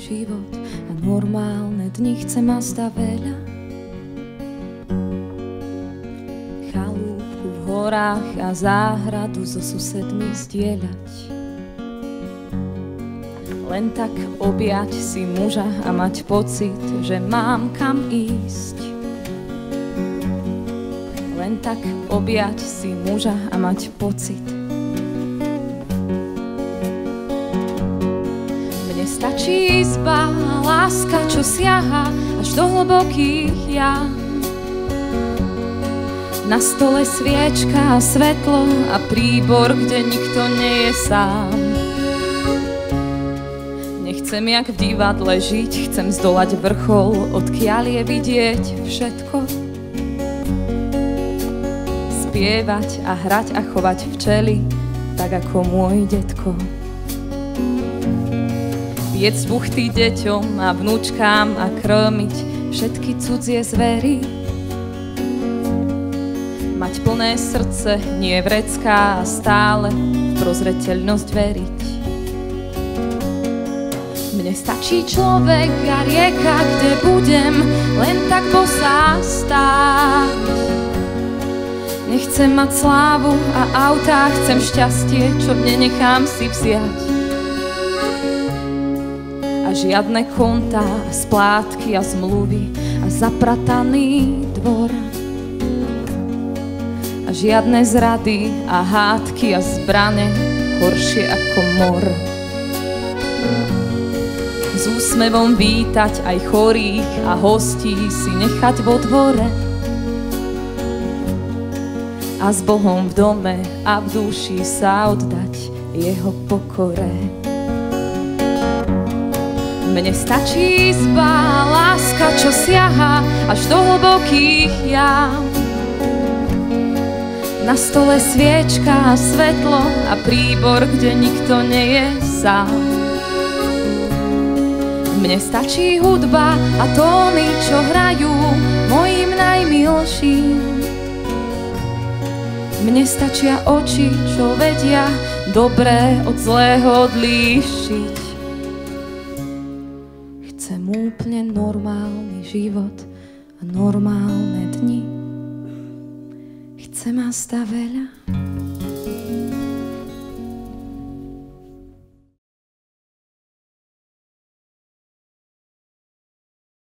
život a normálne dni. Chcem masta veľa, chalúbku v horách a záhradu so susedmi zdieľať. Len tak objať si muža a mať pocit, že mám kam ísť. Len tak objať si muža a mať pocit. Mne stačí izba, láska, čo siaha až do hlbokých jam. Na stole sviečka a svetlo a príbor, kde nikto nie je sám. Nechcem jak v divadle žiť, chcem zdolať vrchol, odkiaľ je vidieť všetko. Spievať a hrať a chovať včely, tak ako môj detko. Piecť buchty deťom a vnúčkám a krmiť všetky cudzie zvery. Mať plné srdce, nie vrecká a stále v prozreteľnosť veriť. Mne stačí človek a rieka, kde budem len tak bosá stáť. Nechcem mať slávu a autá, chcem šťastie, čo nenechám si vziať. A žiadne kontá, splátky a zmluvy a zaprataný dvor. A žiadne zrady a hádky a zbrane, horšie ako mor. S úsmevom vítať aj chorých a hostí si nechať vo dvore. A s Bohom v dome a v duši sa oddať jeho pokore. Mne stačí izba, láska, čo siaha až do hlbokých jam. Na stole sviečka a svetlo a príbor, kde nikto nie je sám. Mne stačí hudba a tóny, čo hrajú mojim najmilším. Mne stačia oči, čo vedia dobré od zlého odlíšiť. Chcem úplne normálny život a normálne dni. Chcem masta veľa,